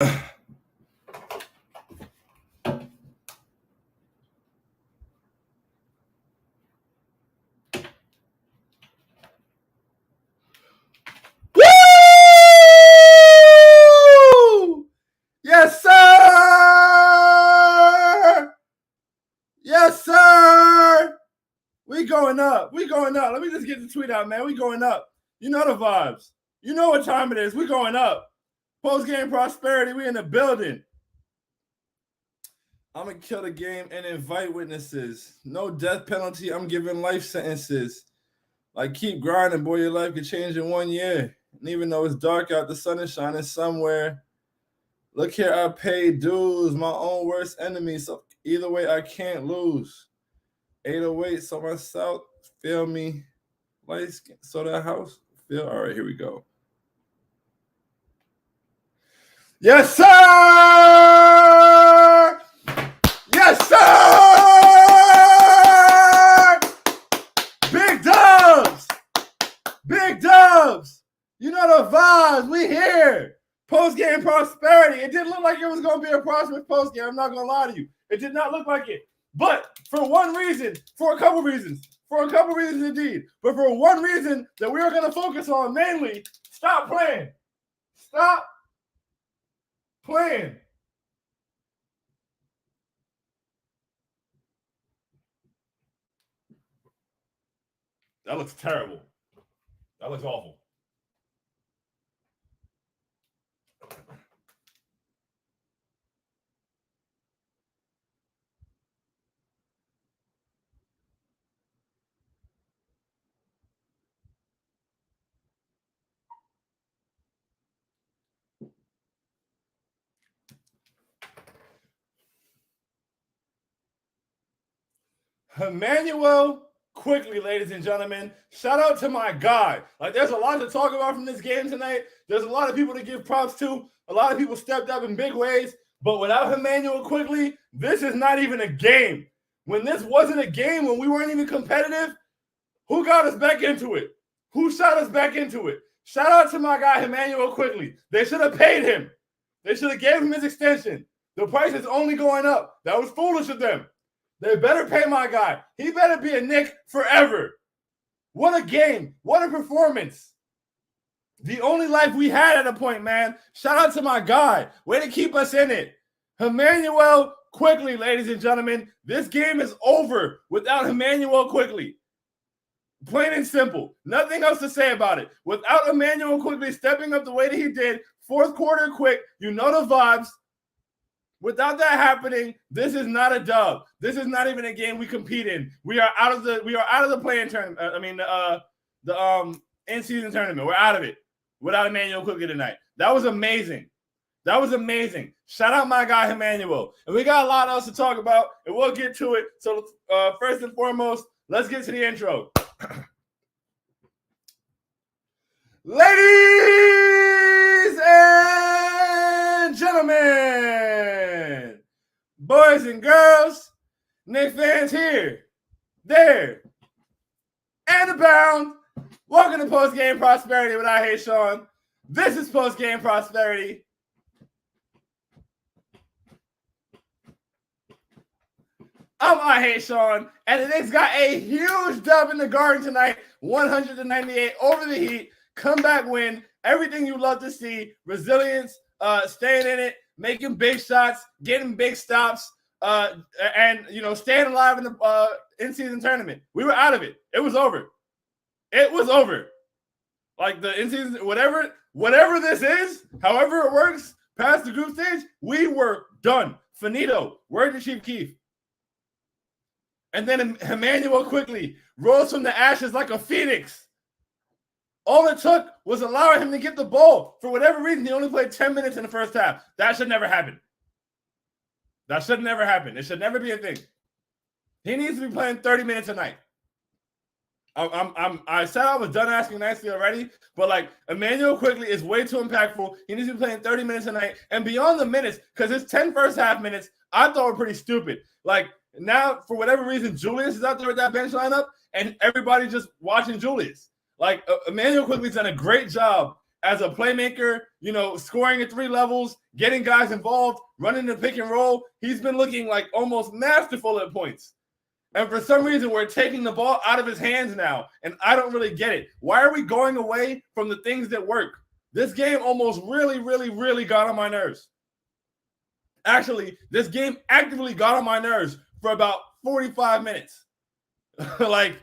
Woo! Yes, sir! Yes, sir! We going up. We going up. Let me just get the tweet out, man. We going up. You know the vibes. You know what time it is. We going up. Post-game prosperity. We in the building. I'm going to kill the game and invite witnesses. No death penalty. I'm giving life sentences. Like, keep grinding, boy. Your life could change in 1 year. And even though it's dark out, the sun is shining somewhere. Look here, I paid dues, my own worst enemy. So either way, I can't lose. 808, so my south, feel me. Light skin, so that house, feel. All right, here we go. Yes, sir! Yes, sir! Big dubs! Big dubs! You know the vibes. We here. Post-game prosperity. It didn't look like it was going to be a prosperous post-game. I'm not going to lie to you. It did not look like it. But for one reason, for a couple reasons indeed, but for one reason that we are going to focus on, mainly, stop playing. Stop playing. That looks terrible. That looks awful. Emmanuel quickly, ladies and gentlemen. Shout out to my guy. Like, there's a lot to talk about from this game tonight. There's a lot of people to give props to. A lot of people stepped up in big ways. But without Emmanuel quickly, this is not even a game. When this wasn't a game, when we weren't even competitive, who got us back into it? Who shot us back into it? Shout out to my guy, Emmanuel quickly. They should have paid him. They should have gave him his extension. The price is only going up. That was foolish of them. They better pay my guy. He better be a Knick forever. What a game. What a performance. The only life we had at a point, man. Shout out to my guy. Way to keep us in it. Emmanuel quickly, ladies and gentlemen. This game is over without Emmanuel quickly. Plain and simple. Nothing else to say about it. Without Emmanuel quickly stepping up the way that he did, fourth quarter quick, you know the vibes. Without that happening, this is not a dub. This is not even a game we compete in. We are out of the play-in tournament. The in-season tournament. We're out of it without Emmanuel quickly tonight. That was amazing. That was amazing. Shout out my guy Emmanuel. And we got a lot else to talk about, and we'll get to it. So first and foremost, let's get to the intro. Ladies and gentlemen, boys and girls, Knicks fans here, there, and abound. Welcome to Post-Game Prosperity with I Hate Sean. This is Post-Game Prosperity. I Hate Sean, and the Knicks got a huge dub in the Garden tonight, 198 over the Heat. Comeback win, everything you love to see, resilience, staying in it, making big shots, getting big stops, and staying alive in the in-season tournament. We were out of it. It was over. It was over. Like the in-season, whatever this is, however it works, past the group stage, we were done. Finito. Word to Chief Keef. And then Emmanuel quickly rose from the ashes like a phoenix. All it took was allowing him to get the ball. For whatever reason, he only played 10 minutes in the first half. That should never happen. That should never happen. It should never be a thing. He needs to be playing 30 minutes a night. I said I was done asking nicely already, but like Emmanuel quickly is way too impactful. He needs to be playing 30 minutes a night. And beyond the minutes, because his 10 first half minutes, I thought were pretty stupid. Like now, for whatever reason, Julius is out there with that bench lineup, and everybody just watching Julius. Like Emmanuel quickly's done a great job as a playmaker, you know, scoring at 3 levels, getting guys involved, running the pick and roll. He's been looking like almost masterful at points. And for some reason, we're taking the ball out of his hands now, and I don't really get it. Why are we going away from the things that work? This game almost really got on my nerves. Actually, this game actively got on my nerves for about 45 minutes. Like,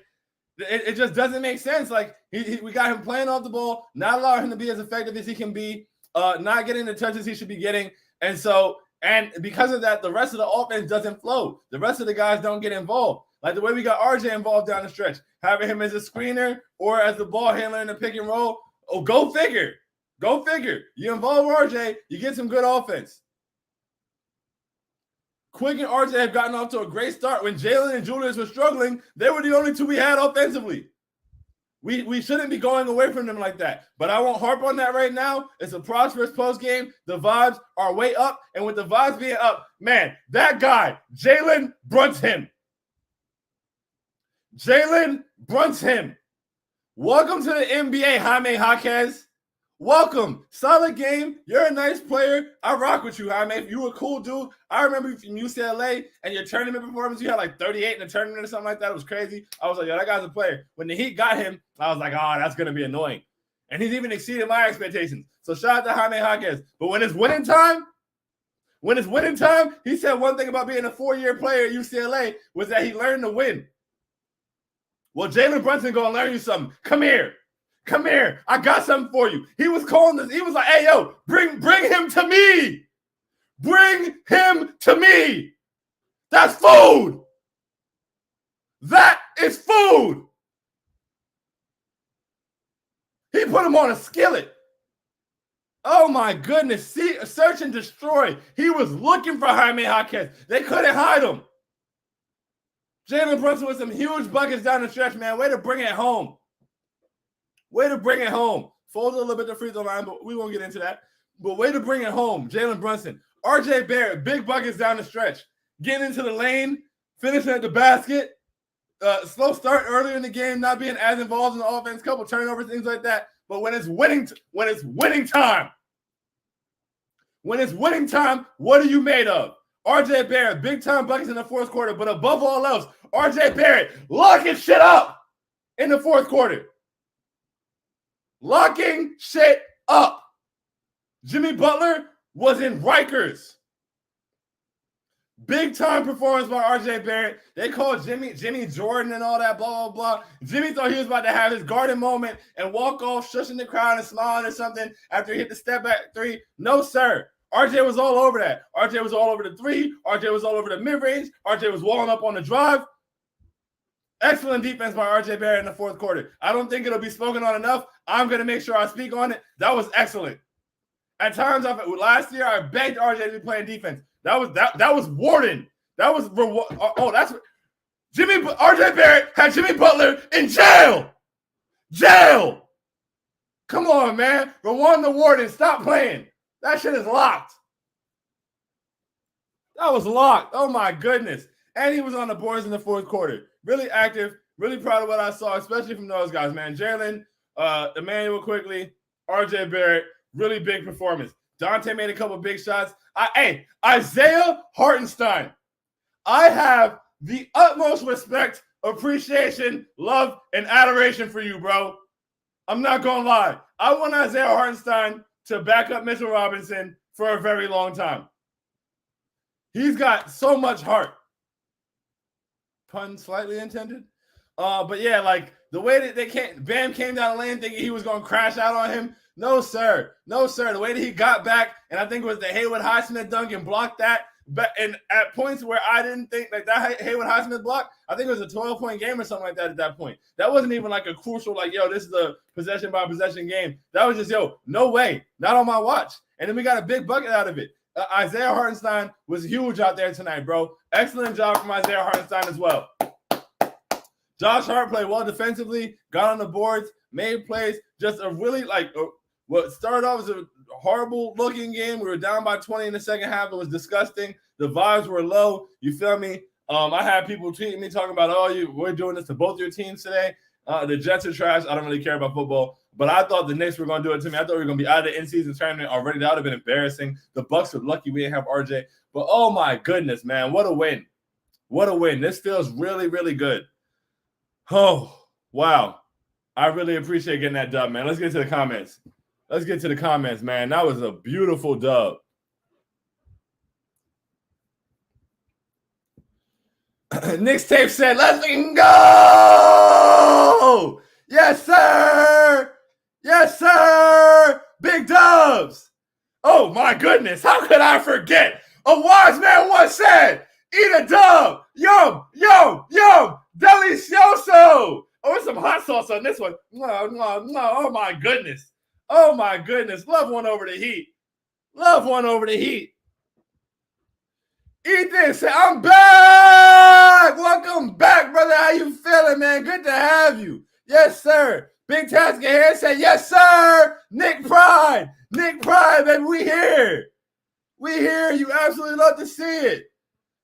it just doesn't make sense. Like, we got him playing off the ball, not allowing him to be as effective as he can be, not getting the touches he should be getting. And because of that, the rest of the offense doesn't flow. The rest of the guys don't get involved. Like the way we got RJ involved down the stretch, having him as a screener or as the ball handler in the pick and roll. Oh, go figure. Go figure. You involve RJ, you get some good offense. Quick and RJ have gotten off to a great start. When Jalen and Julius were struggling, they were the only two we had offensively. We shouldn't be going away from them like that. But I won't harp on that right now. It's a prosperous post game. The vibes are way up. And with the vibes being up, man, that guy, Jalen Brunson. Jalen Brunson. Welcome to the NBA, Jaime Jaquez. Welcome. Solid game. You're a nice player. I rock with you, Jaime. You a cool dude. I remember you from UCLA and your tournament performance. You had like 38 in the tournament or something like that. It was crazy. I was like, yo, that guy's a player. When the Heat got him, I was like, oh, that's going to be annoying. And he's even exceeded my expectations. So shout out to Jaime Jaquez. But when it's winning time, he said one thing about being a 4-year player at UCLA was that he learned to win. Well, Jalen Brunson going to learn you something. Come here. I got something for you. He was calling this. He was like, hey, yo, bring him to me. Bring him to me. That's food. That is food. He put him on a skillet. Oh, my goodness. See, search and destroy. He was looking for Jaime Jaquez. They couldn't hide him. Jalen Brunson with some huge buckets down the stretch, man. Way to bring it home. Folded a little bit the free throw line, but we won't get into that. But way to bring it home, Jalen Brunson. RJ Barrett, big buckets down the stretch. Getting into the lane, finishing at the basket. Slow start earlier in the game, not being as involved in the offense, couple turnovers, things like that. But when it's winning time, what are you made of? RJ Barrett, big time buckets in the fourth quarter, but above all else, RJ Barrett locking shit up in the fourth quarter. Locking shit up. Jimmy Butler was in Rikers. Big time performance by RJ Barrett. They called Jimmy Jordan and all that, blah, blah, blah. Jimmy thought he was about to have his garden moment and walk off, shushing the crowd and smiling or something after he hit the step back three. No, sir. RJ was all over that. RJ was all over the three. RJ was all over the mid-range. RJ was walling up on the drive. Excellent defense by RJ Barrett in the fourth quarter. I don't think it'll be spoken on enough. I'm going to make sure I speak on it. That was excellent. At times, last year, I begged RJ to be playing defense. That was Warden. That's RJ Barrett had Jimmy Butler in jail. Come on, man. Reward the Warden. Stop playing. That shit is locked. That was locked. Oh, my goodness. And he was on the boards in the fourth quarter. Really active. Really proud of what I saw, especially from those guys, man. Jalen, Emmanuel quickly, RJ Barrett, really big performance. Dante made a couple big shots. Isaiah Hartenstein. I have the utmost respect, appreciation, love, and adoration for you, bro. I'm not going to lie. I want Isaiah Hartenstein to back up Mitchell Robinson for a very long time. He's got so much heart. Pun slightly intended. But yeah, like the way that Bam came down the lane thinking he was going to crash out on him. No, sir. The way that he got back, and I think it was the Haywood Highsmith dunk and blocked that. But and at points where I didn't think like that Haywood Highsmith block, I think it was a 12-point game or something like that at that point. That wasn't even like a crucial, like, yo, this is a possession by possession game. That was just, yo, no way, not on my watch. And then we got a big bucket out of it. Isaiah Hartenstein was huge out there tonight, bro. Excellent job from Isaiah Hartenstein as well. Josh Hart played well defensively, got on the boards, made plays. Just a really what started off as a horrible-looking game. We were down by 20 in the second half. It was disgusting. The vibes were low. You feel me? I had people tweeting me talking about, we're doing this to both your teams today. The Jets are trash. I don't really care about football. But I thought the Knicks were going to do it to me. I thought we were going to be out of the in-season tournament already. That would have been embarrassing. The Bucks are lucky we didn't have RJ. But, oh, my goodness, man. What a win. What a win. This feels really, really good. Oh, wow. I really appreciate getting that dub, man. Let's get to the comments. Let's get to the comments, man. That was a beautiful dub. Knicks tape said, let's go! Yes, sir! Yes, sir! Big dubs! Oh, my goodness. How could I forget? A wise man once said, eat a dub! Yum, yum, yum! Delicioso! Oh, there's some hot sauce on this one. No. Oh, my goodness. Oh, my goodness. Love one over the heat. Love one over the heat. Ethan said, I'm back! Welcome back, brother. How you feeling, man? Good to have you. Yes, sir. Big Task here said, yes, sir. Nick Pride. Nick Pride, baby. We here. We here. You absolutely love to see it.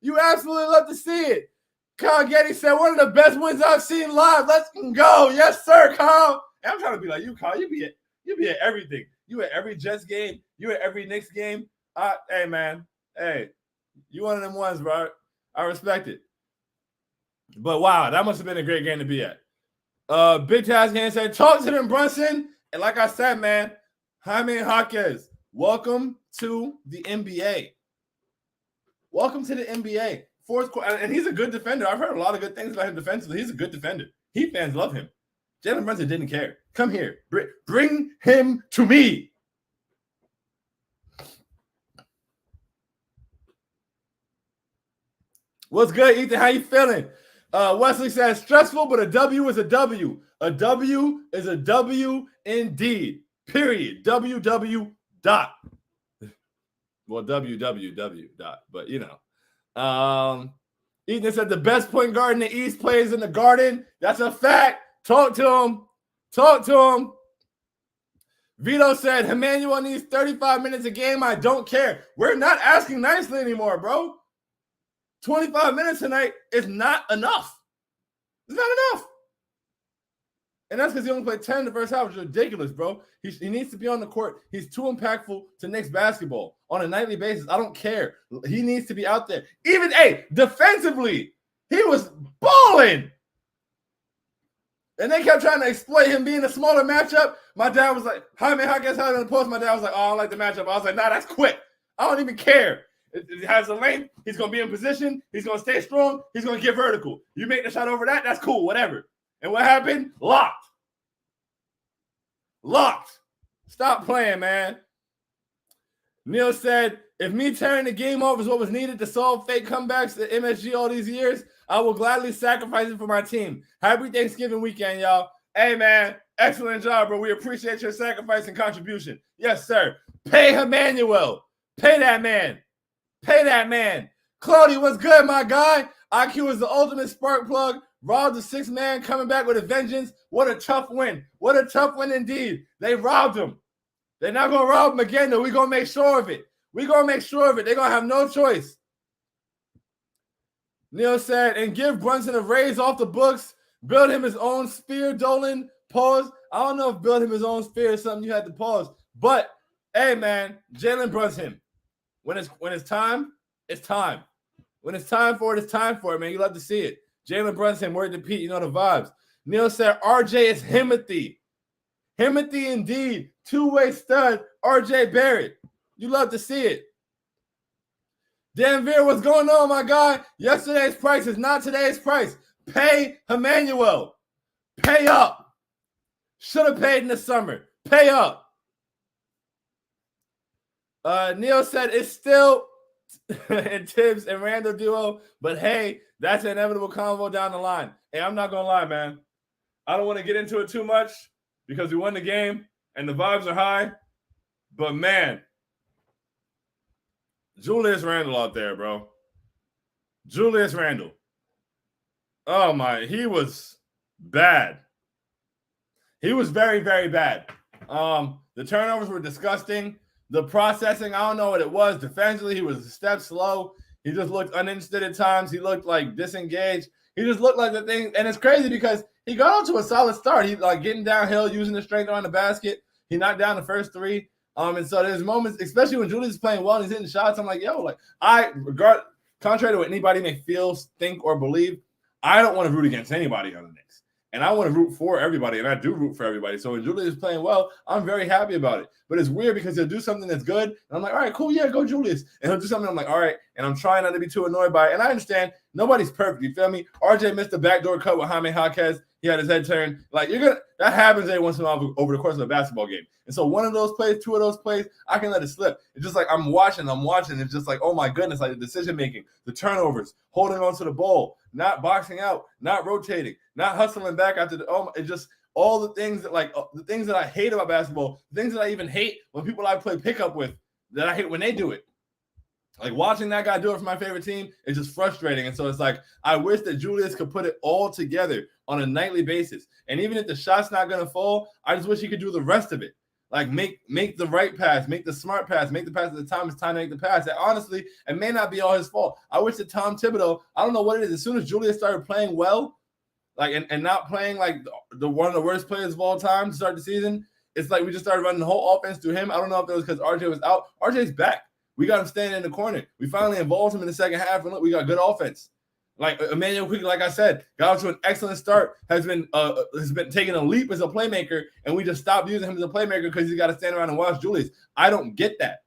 You absolutely love to see it. Kyle Getty said, one of the best wins I've seen live. Let's go. Yes, sir, Kyle. And I'm trying to be like you, Kyle. You be at everything. You at every Jets game. You at every Knicks game. Hey, man. Hey, you one of them ones, bro. I respect it. But, wow, that must have been a great game to be at. Big Task Hand said, talk to them, Brunson. And like I said, man, Jaime Jaquez, welcome to the NBA. Welcome to the NBA. Fourth quarter, and he's a good defender. I've heard a lot of good things about him defensively. He's a good defender. Heat fans love him. Jalen Brunson didn't care. Come here. Bring him to me. What's good, Ethan? How you feeling? Wesley says, stressful, but a W is a W. A W is a W indeed. Period. WW dot. Well, WWW dot, but you know. Ethan said the best point guard in the East plays in the Garden. That's a fact. Talk to him. Talk to him. Vito said, Emmanuel needs 35 minutes a game. I don't care. We're not asking nicely anymore, bro. 25 minutes tonight is not enough. It's not enough. And that's because he only played 10 in the first half, which is ridiculous, bro. He needs to be on the court. He's too impactful to Knicks basketball on a nightly basis. I don't care. He needs to be out there. Even, defensively, he was balling. And they kept trying to exploit him being a smaller matchup. My dad was like, Jaime Jaquez had it in the post. My dad was like, oh, I don't like the matchup. I was like, nah, that's quick. I don't even care. It has the length. He's going to be in position. He's going to stay strong. He's going to get vertical. You make the shot over that, that's cool, whatever. And what happened? Locked. Locked. Stop playing, man. Neil said, if me tearing the game off is what was needed to solve fake comebacks at MSG all these years, I will gladly sacrifice it for my team. Happy Thanksgiving weekend, y'all. Hey, man, excellent job, bro. We appreciate your sacrifice and contribution. Yes, sir. Pay Emmanuel. Pay that man. Pay that man. Claudia, what's good, my guy? IQ is the ultimate spark plug. Robbed the sixth man, coming back with a vengeance. What a tough win. What a tough win indeed. They robbed him. They're not going to rob him again, though. We're going to make sure of it. We're going to make sure of it. They're going to have no choice. Neil said, and give Brunson a raise off the books. Build him his own sphere, Dolan. Pause. I don't know if build him his own sphere is something you had to pause. But, hey, man, Jalen Brunson. When it's time, it's time. When it's time for it, it's time for it, man. You love to see it. Jalen Brunson, word to Pete, you know the vibes. Neil said, RJ is Himothy. Himothy indeed. Two-way stud, RJ Barrett. You love to see it. Dan Veer, what's going on, my guy? Yesterday's price is not today's price. Pay Emmanuel. Pay up. Should have paid in the summer. Pay up. Neil said it's still in Tibbs and Randall duo, but hey, that's an inevitable convo down the line. Hey, I'm not going to lie, man. I don't want to get into it too much because we won the game and the vibes are high. But, man, Julius Randle out there, bro. Julius Randle. Oh, my. He was bad. He was very, very bad. The turnovers were disgusting. The processing, I don't know what it was. Defensively, he was a step slow. He just looked uninterested at times. He looked like disengaged. He just looked like the thing. And it's crazy because he got off to a solid start. He like getting downhill, using the strength on the basket. He knocked down the first three. And so there's moments, especially when Julius is playing well and he's hitting shots. I'm like, yo, like contrary to what anybody may feel, think, or believe, I don't want to root against anybody on the Knicks. And I want to root for everybody, and I do root for everybody. So when Julius is playing well, I'm very happy about it. But it's weird because he'll do something that's good, and I'm like, all right, cool, yeah, go Julius. And he'll do something, I'm like, all right, and I'm trying not to be too annoyed by it. And I understand nobody's perfect, you feel me? RJ missed a backdoor cut with Jaime Jaquez. He had his head turned. Like, that happens every once in a while over the course of a basketball game. And so one of those plays, two of those plays, I can let it slip. It's just like I'm watching. It's just like, oh my goodness, like the decision making, the turnovers, holding on to the ball, not boxing out, not rotating, not hustling back after it's just all the things that the things that I hate about basketball, the things that I even hate when people I play pickup with, that I hate when they do it. Like watching that guy do it for my favorite team is just frustrating. And so it's like, I wish that Julius could put it all together on a nightly basis. And even if the shot's not going to fall, I just wish he could do the rest of it. Like make the right pass, make the smart pass, make the pass at the time it's time to make the pass. And honestly, it may not be all his fault. I wish that Tom Thibodeau, I don't know what it is, as soon as Julius started playing well, like and not playing like the one of the worst players of all time to start the season, it's like we just started running the whole offense through him. I don't know if it was because RJ was out. RJ's back. We got him standing in the corner. We finally involved him in the second half, and look, we got good offense. Like Emmanuel Quigley, like I said, got off to an excellent start, has been taking a leap as a playmaker, and we just stopped using him as a playmaker because he's got to stand around and watch Julius. I don't get that.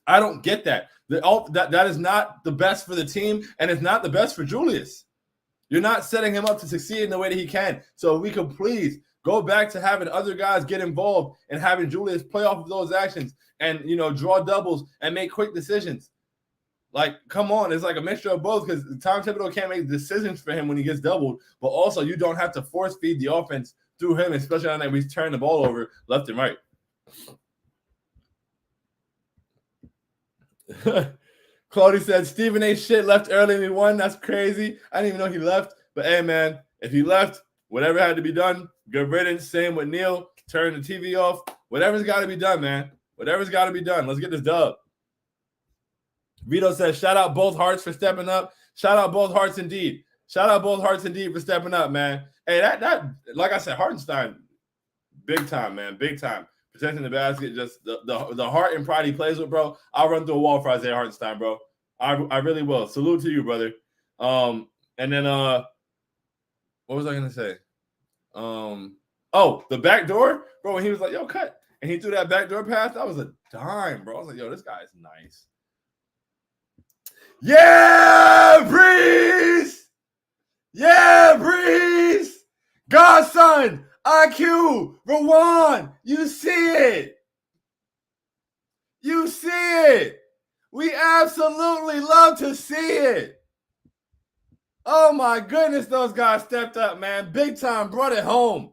That is not the best for the team, and it's not the best for Julius. You're not setting him up to succeed in the way that he can. So if we could please go back to having other guys get involved and having Julius play off of those actions and, draw doubles and make quick decisions. Like, come on, it's like a mixture of both because Tom Thibodeau can't make decisions for him when he gets doubled, but also you don't have to force feed the offense through him, especially on that we turn the ball over left and right. Claudia said, Stephen A. shit left early and we won. That's crazy. I didn't even know he left. But, hey, man, if he left, whatever had to be done, good riddance. Same with Neil. Turn the TV off. Whatever's got to be done, man. Whatever's got to be done. Let's get this dub. Vito says, shout out both hearts for stepping up. Shout out both hearts indeed. Shout out both hearts indeed for stepping up, man. Hey, that like I said, Hartenstein, big time, man. Big time. Protecting the basket, just the heart and pride he plays with, bro. I'll run through a wall for Isaiah Hartenstein, bro. I really will. Salute to you, brother. And then what was I gonna say? The back door, bro. When he was like, yo, cut. And he threw that backdoor pass, that was a dime, bro. I was like, yo, this guy is nice. Yeah, Breeze! Yeah, Breeze! Godson, IQ, Rawan, you see it. You see it. We absolutely love to see it. Oh, my goodness, those guys stepped up, man. Big time, brought it home.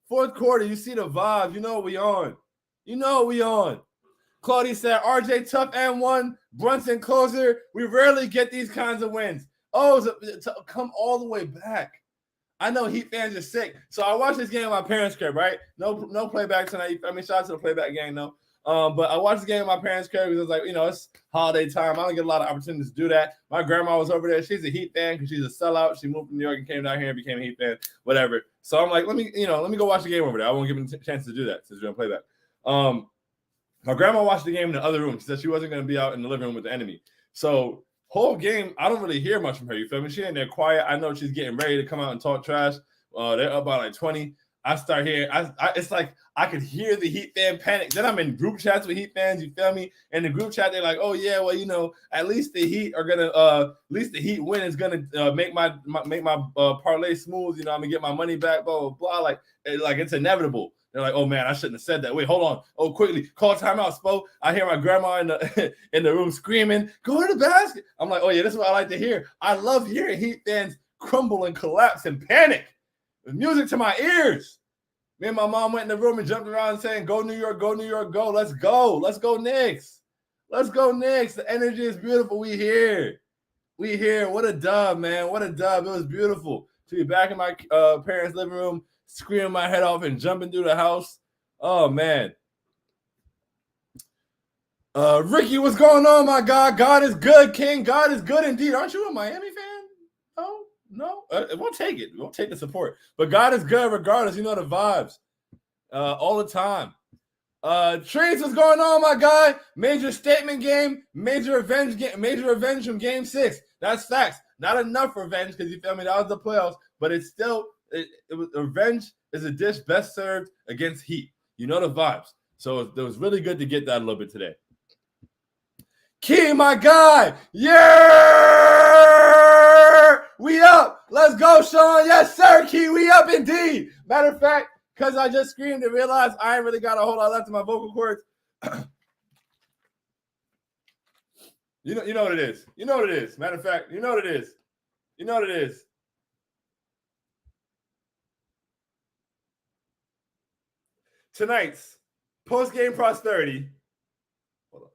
Fourth quarter, you see the vibe. You know what we on. You know what we on. Claudia said, RJ tough and one, Brunson closer. We rarely get these kinds of wins. Oh, to come all the way back. I know Heat fans are sick. So I watched this game at my parents' crib, right? No playback tonight. I mean, shout out to the playback game, though. But I watched the game at my parents' crib because it was like, it's holiday time. I don't get a lot of opportunities to do that. My grandma was over there. She's a Heat fan because she's a sellout. She moved from New York and came down here and became a Heat fan, whatever. So I'm like, let me go watch the game over there. I won't give him a chance to do that since we're going to play back. My grandma watched the game in the other room. She said she wasn't going to be out in the living room with the enemy. So whole game, I don't really hear much from her. You feel me? She in there quiet. I know she's getting ready to come out and talk trash. They're up by like 20. I start hearing, it's like I could hear the Heat fan panic. Then I'm in group chats with Heat fans, you feel me? In the group chat, they're like, oh, yeah, well, at least the Heat are going to, at least the Heat win is going to make my parlay smooth. I'm going to get my money back, blah, blah, blah. Like it's inevitable. They're like, oh, man, I shouldn't have said that. Wait, hold on. Oh, quickly, call timeout, Spo. I hear my grandma in the room screaming, go to the basket. I'm like, oh, yeah, this is what I like to hear. I love hearing Heat fans crumble and collapse and panic with music to my ears. Me and my mom went in the room and jumped around saying, go New York, go New York, go. Let's go. Let's go Knicks. Let's go Knicks. The energy is beautiful. We here. We here. What a dub, man. What a dub. It was beautiful to be back in my parents' living room, screaming my head off and jumping through the house. Oh, man. Ricky, what's going on, my God? God is good, King. God is good indeed. Aren't you a Miami fan? No. We'll take it. We'll take the support. But God is good regardless. You know the vibes. All the time. Trees, what's going on, my guy? Major statement game, major revenge from game 6. That's facts. Not enough revenge because you feel me. That was the playoffs, but it's still it was revenge is a dish best served against heat. You know the vibes. So it was really good to get that a little bit today. Key, my guy. Yeah, we up. Let's go, Sean. Yes, sir, Key. We up indeed. Matter of fact, because I just screamed and realized I ain't really got a whole lot left in my vocal cords. You know what it is. You know what it is. Matter of fact, you know what it is. You know what it is. Tonight's post-game prosperity. Hold on.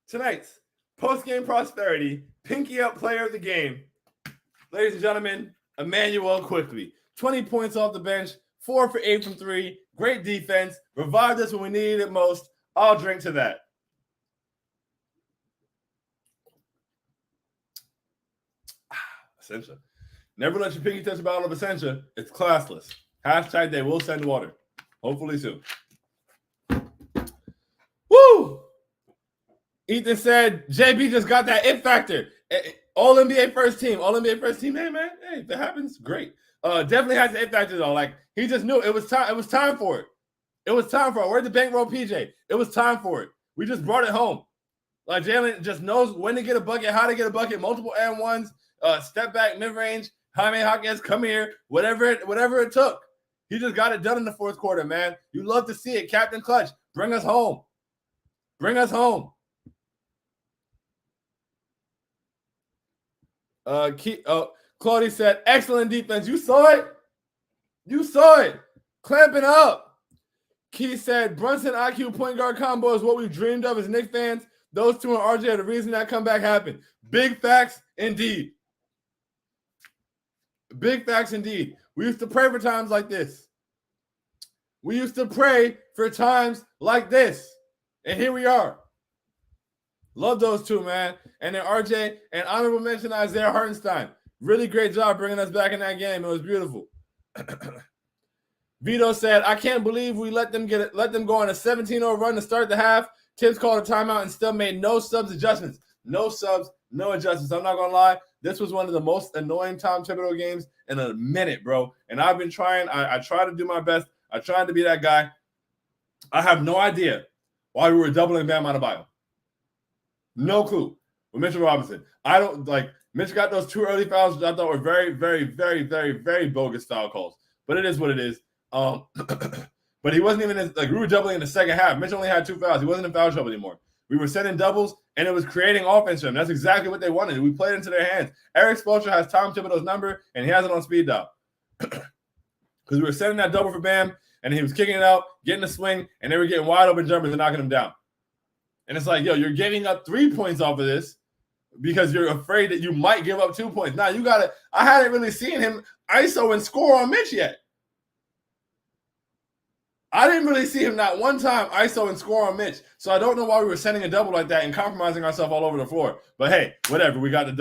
Tonight's post-game prosperity, pinky up player of the game. Ladies and gentlemen, Emmanuel Quickly. 20 points off the bench, 4 for 8 from 3. Great defense. Revived us when we needed it most. I'll drink to that. Essentia. Never let your pinky touch a bottle of Essentia. It's classless. Hashtag they will send water. Hopefully soon. Woo! Ethan said, JB just got that it factor. All NBA first team. All NBA first team. Hey, man. Hey, if that happens, great. Definitely has the it factor, though. Like, he just knew it was time. It was time for it. It was time for it. Where's the bankroll, PJ? It was time for it. We just brought it home. Like, Jalen just knows when to get a bucket, how to get a bucket, multiple and ones, step back, mid-range, Jaime Jaquez, come here, whatever it took. He just got it done in the fourth quarter, man. You love to see it. Captain Clutch, bring us home. Bring us home. Claudia said, excellent defense. You saw it? You saw it. Clamping up. Key said, Brunson IQ point guard combo is what we've dreamed of as Knicks fans. Those two and RJ are the reason that comeback happened. Big facts indeed. Big facts indeed. We used to pray for times like this. We used to pray for times like this. And here we are. Love those two, man. And then RJ and honorable mention Isaiah Hartenstein. Really great job bringing us back in that game. It was beautiful. Vito said, I can't believe we let them go on a 17-0 run to start the half. Tibbs called a timeout and still made no subs adjustments. No subs, no adjustments. I'm not going to lie. This was one of the most annoying Tom Thibodeau games in a minute, bro. And I've been trying. I try to do my best. I tried to be that guy. I have no idea why we were doubling Bam Adebayo. No clue. With Mitchell Robinson. I don't like Mitch got those 2 early fouls, which I thought were very, very, very, very, very bogus foul calls. But it is what it is. But he wasn't even we were doubling in the second half. Mitch only had 2 fouls. He wasn't in foul trouble anymore. We were sending doubles, and it was creating offense for them. That's exactly what they wanted. We played into their hands. Eric Spoelstra has Tom Thibodeau's number, and he has it on speed dial. Because we were sending that double for Bam, and he was kicking it out, getting the swing, and they were getting wide open jumpers and knocking him down. And it's like, yo, you're giving up 3 points off of this because you're afraid that you might give up 2 points. Now, I hadn't really seen him ISO and score on Mitch yet. I didn't really see him not one time ISO and score on Mitch. So I don't know why we were sending a double like that and compromising ourselves all over the floor. But hey, whatever. We got the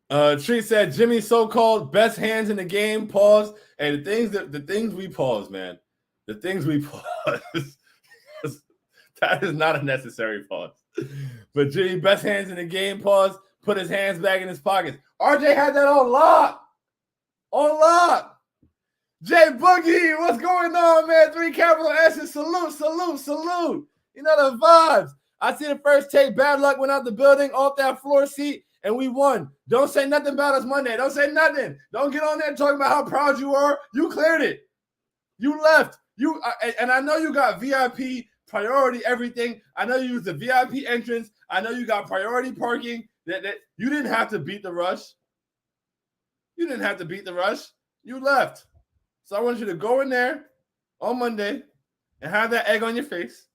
dub. Treat said, Jimmy's so-called best hands in the game. Pause. And the things we pause, man. The things we pause. That is not a necessary pause. But Jimmy, best hands in the game. Pause. Put his hands back in his pockets. RJ had that on lock. On lock. Jay Boogie, what's going on, man? 3 capital S's. Salute, salute, salute. You know the vibes. I see the first take. Bad luck went out the building off that floor seat, and we won. Don't say nothing about us Monday. Don't say nothing. Don't get on there talking about how proud you are. You cleared it. You left. And I know you got VIP, priority, everything. I know you used the VIP entrance. I know you got priority parking. That you didn't have to beat the rush. You didn't have to beat the rush. You left. So I want you to go in there on Monday and have that egg on your face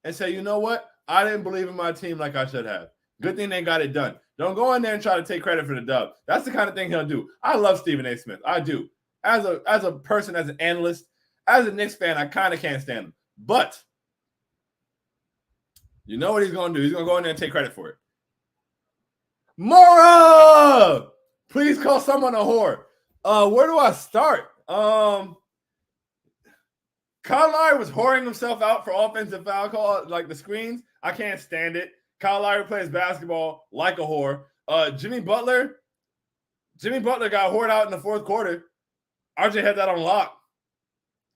and say, you know what? I didn't believe in my team like I should have. Good thing they got it done. Don't go in there and try to take credit for the dub. That's the kind of thing he'll do. I love Stephen A. Smith. I do. As a person, as an analyst, as a Knicks fan, I kind of can't stand him. But You know what he's going to do. He's going to go in there and take credit for it. Mora! Please call someone a whore. Where do I start? Kyle Lowry was whoring himself out for offensive foul call, like the screens. I can't stand it. Kyle Lowry plays basketball like a whore. Jimmy Butler got whored out in the fourth quarter. RJ had that on lock.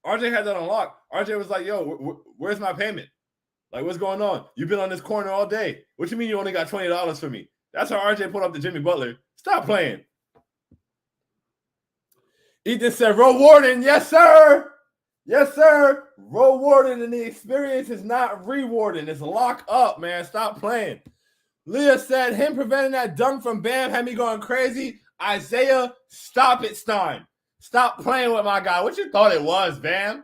RJ was like, yo, where's my payment? Like, what's going on? You've been on this corner all day. What you mean you only got $20 for me? That's how RJ put up to Jimmy Butler. Stop playing. Ethan said, Roe Warden, yes, sir. Yes, sir. Roe Warden, and the experience is not rewarding. It's lock up, man. Stop playing. Leah said, him preventing that dunk from Bam had me going crazy. Isaiah, stop it, Stein. Stop playing with my guy. What you thought it was, Bam?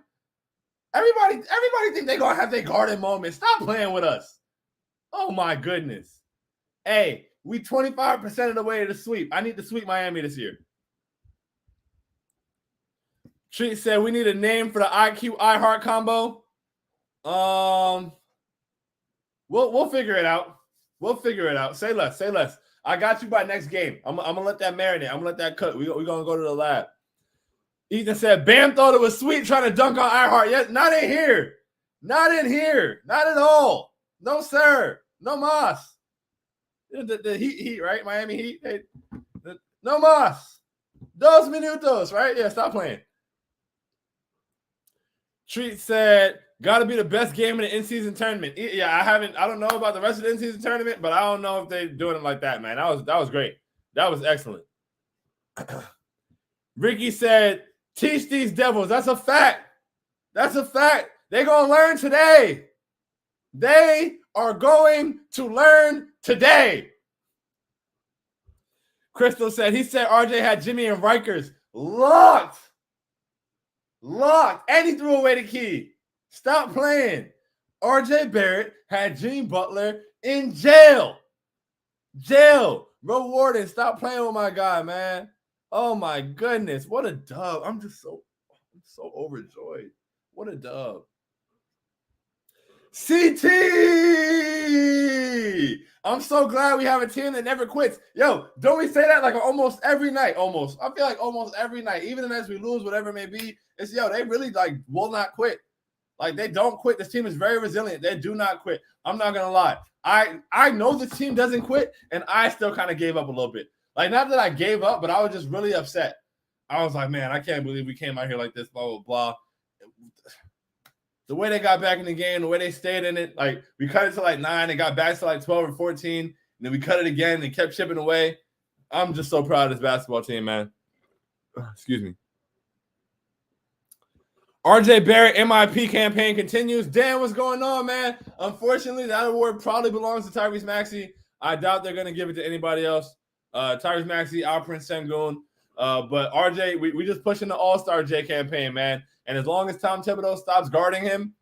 Everybody think they're going to have their garden moment. Stop playing with us. Oh, my goodness. Hey, we 25% of the way to the sweep. I need to sweep Miami this year. Treat said we need a name for the IQ iHeart combo. We'll figure it out. We'll figure it out. Say less. I got you by next game. I'm gonna let that marinate. I'm gonna let that cook. We're gonna go to the lab. Ethan said Bam thought it was sweet trying to dunk on iHeart. Yes, not in here. Not in here. Not at all. No, sir. No mas. The Heat, right? Miami Heat. No mas. 2 minutos, right? Yeah, stop playing. Treat said, got to be the best game in the in-season tournament. Yeah, I don't know about the rest of the in-season tournament, but I don't know if they're doing it like that, man. That was great. That was excellent. Ricky said, teach these devils. That's a fact. That's a fact. They're going to learn today. They are going to learn today. Crystal said, he said RJ had Jimmy and Rikers locked. And he threw away the key. Stop playing. RJ Barrett had Jimmy Butler in jail. Roe Warden, stop playing with my guy, man. Oh my goodness. What a dub. I'm so overjoyed. What a dub. CT! I'm so glad we have a team that never quits. Yo, don't we say that like almost every night? Almost. I feel like almost every night, even as we lose, whatever it may be, it's, yo, they really like will not quit. Like, they don't quit. This team is very resilient. They do not quit. I'm not going to lie. I know this team doesn't quit, and I still kind of gave up a little bit. Like, not that I gave up, but I was just really upset. I was like, man, I can't believe we came out here like this, blah, blah, blah. The way they got back in the game, the way they stayed in it, like, we cut it to like 9 and got back to like 12 or 14, and then we cut it again and kept chipping away. I'm just so proud of this basketball team, man. Excuse me. RJ Barrett MIP campaign continues. Dan, what's going on, man? Unfortunately, that award probably belongs to Tyrese Maxey. I doubt they're going to give it to anybody else. Tyrese Maxey, Alperen Sengun. But RJ, we just pushing the All-Star J campaign, man. And as long as Tom Thibodeau stops guarding him,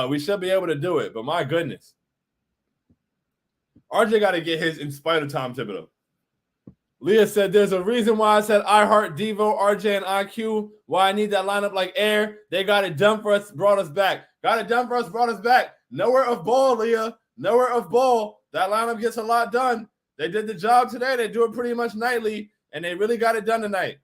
we should be able to do it. But my goodness. RJ got to get his in spite of Tom Thibodeau. Leah said, there's a reason why I said I heart Devo, RJ, and IQ. Why I need that lineup like air. They got it done for us, brought us back. Got it done for us, brought us back. Nowhere of ball, Leah. Nowhere of ball. That lineup gets a lot done. They did the job today. They do it pretty much nightly, and they really got it done tonight.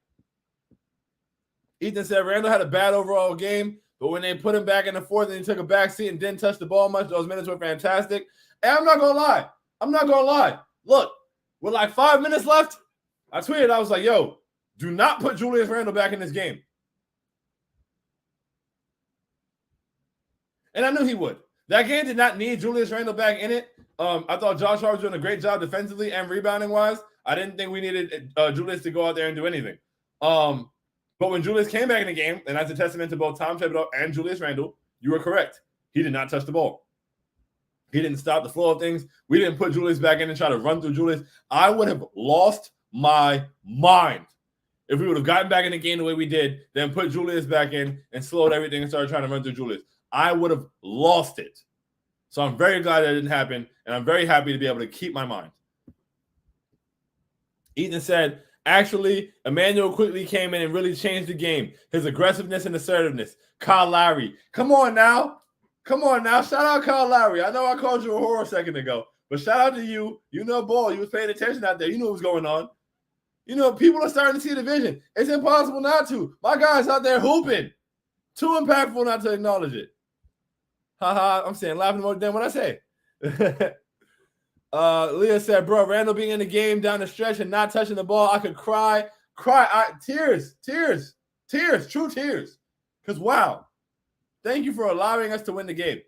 Ethan said Randall had a bad overall game, but when they put him back in the fourth and he took a back seat and didn't touch the ball much, those minutes were fantastic. And I'm not going to lie. Look, with like 5 minutes left, I tweeted, I was like, yo, do not put Julius Randle back in this game. And I knew he would. That game did not need Julius Randle back in it. I thought Josh Hart was doing a great job defensively and rebounding-wise. I didn't think we needed Julius to go out there and do anything. But when Julius came back in the game, and that's a testament to both Tom Thibodeau and Julius Randle, you were correct. He did not touch the ball. He didn't stop the flow of things. We didn't put Julius back in and try to run through Julius. I would have lost my mind if we would have gotten back in the game the way we did, then put Julius back in and slowed everything and started trying to run through Julius. I would have lost it. So I'm very glad that didn't happen, and I'm very happy to be able to keep my mind. Ethan said, actually, Emmanuel quickly came in and really changed the game. His aggressiveness and assertiveness. Kyle Lowry. Come on now. Come on now. Shout out Kyle Lowry. I know I called you a whore a second ago, but shout out to you. You know ball. You was paying attention out there. You knew what was going on. You know, people are starting to see the vision. It's impossible not to. My guy's out there hooping. Too impactful not to acknowledge it. Haha, I'm saying laughing more than what I say. Leah said, bro, Randall being in the game down the stretch and not touching the ball, I could cry. Tears. True tears. Because, wow. Thank you for allowing us to win the game.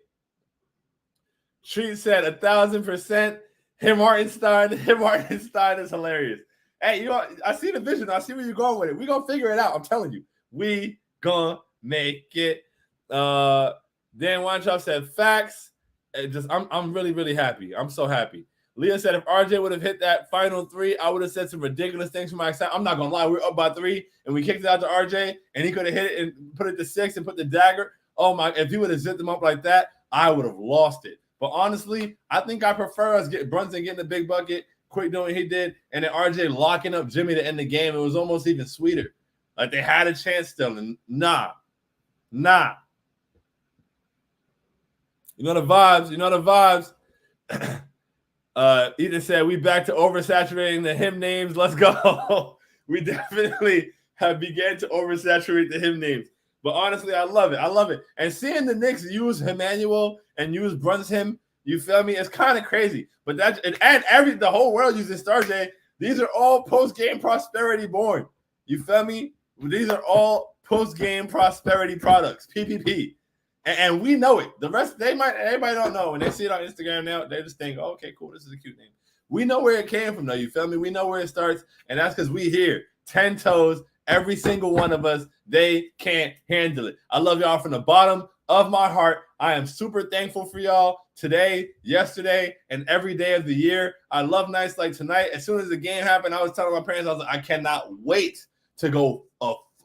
Treat said 1,000%. Him Hartenstein is hilarious. Hey, you know, I see the vision. I see where you're going with it. We're going to figure it out. I'm telling you. We going to make it. Dan Weintraub said facts. I'm really, really happy. I'm so happy. Leah said if RJ would have hit that final three, I would have said some ridiculous things for my side. I'm not going to lie. We were up by 3, and we kicked it out to RJ, and he could have hit it and put it to 6 and put the dagger. Oh, my. If he would have zipped them up like that, I would have lost it. But honestly, I think I prefer us get Brunson getting the big bucket, quick doing what he did, and then RJ locking up Jimmy to end the game. It was almost even sweeter. Like they had a chance still, and nah. You know the vibes. Ethan said we back to oversaturating the him names. Let's go. We definitely have began to oversaturate the him names. But honestly, I love it. And seeing the Knicks use Emmanuel and use Brunson, you feel me? It's kind of crazy. But the whole world uses Starjay. These are all post-game prosperity born. You feel me? These are all post-game prosperity products, PPP. And we know it. The rest, everybody don't know. When they see it on Instagram now, they just think, oh, okay, cool, this is a cute name. We know where it came from, though. You feel me? We know where it starts, and that's because we here, 10 toes, every single one of us. They can't handle it. I love y'all from the bottom of my heart. I am super thankful for y'all today, yesterday, and every day of the year. I love nights like tonight. As soon as the game happened, I was telling my parents, I was like, I cannot wait to go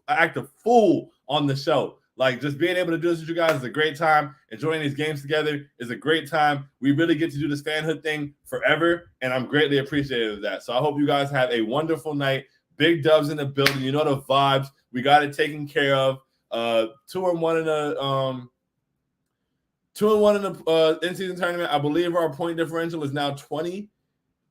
act a fool on the show. Like, just being able to do this with you guys is a great time. Enjoying these games together is a great time. We really get to do this fanhood thing forever, and I'm greatly appreciative of that. So I hope you guys have a wonderful night. Big dubs in the building. You know the vibes. We got it taken care of. 2-1 in the in-season tournament. I believe our point differential is now 20.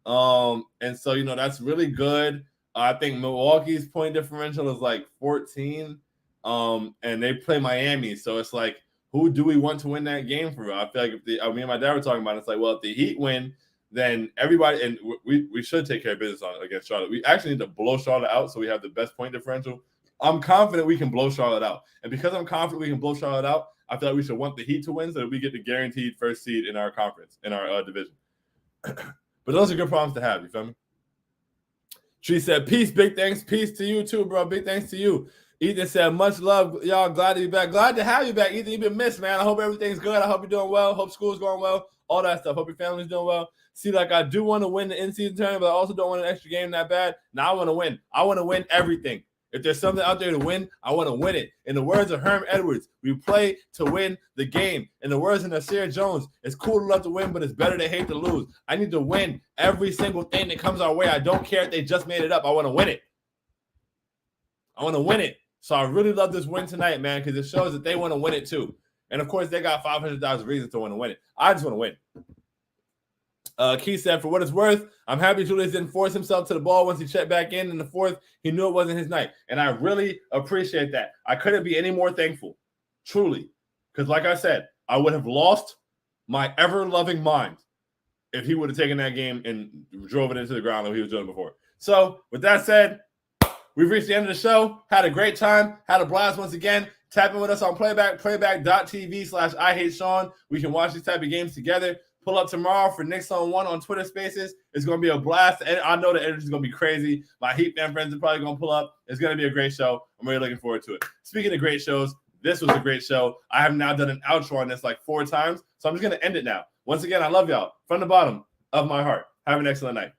And so, you know, that's really good. I think Milwaukee's point differential is like 14. And they play Miami. So it's like, who do we want to win that game for? I feel like if me and my dad were talking about it, it's like, well, if the Heat win, then everybody, and we should take care of business against Charlotte. We actually need to blow Charlotte out so we have the best point differential. I'm confident we can blow Charlotte out. And because I'm confident we can blow Charlotte out, I feel like we should want the Heat to win so that we get the guaranteed first seed in our conference, in our division. But those are good problems to have. You feel me? Tree said, peace, big thanks. Peace to you too, bro. Big thanks to you. Ethan said, much love. Y'all, glad to be back. Glad to have you back, Ethan. You've been missed, man. I hope everything's good. I hope you're doing well. Hope school's going well. All that stuff. Hope your family's doing well. See, like, I do want to win the in-season tournament, but I also don't want an extra game that bad. Now I want to win. I want to win everything. If there's something out there to win, I want to win it. In the words of Herm Edwards, we play to win the game. In the words of Nasir Jones, it's cool to love to win, but it's better to hate to lose. I need to win every single thing that comes our way. I don't care if they just made it up. I want to win it. So I really love this win tonight, man, because it shows that they want to win it too. And, of course, they got 500,000 reasons to want to win it. I just want to win. Keith said, for what it's worth, I'm happy Julius didn't force himself to the ball once he checked back in the fourth. He knew it wasn't his night. And I really appreciate that. I couldn't be any more thankful, truly. Because like I said, I would have lost my ever-loving mind if he would have taken that game and drove it into the ground like he was doing before. So with that said, we've reached the end of the show. Had a great time. Had a blast once again. Tap in with us on playback.tv/IHateSean. We can watch these type of games together. Pull up tomorrow for Knicks on 1 on Twitter Spaces. It's going to be a blast. And I know the energy is going to be crazy. My Heat fan friends are probably going to pull up. It's going to be a great show. I'm really looking forward to it. Speaking of great shows, this was a great show. I have now done an outro on this like 4 times. So I'm just going to end it now. Once again, I love y'all from the bottom of my heart. Have an excellent night.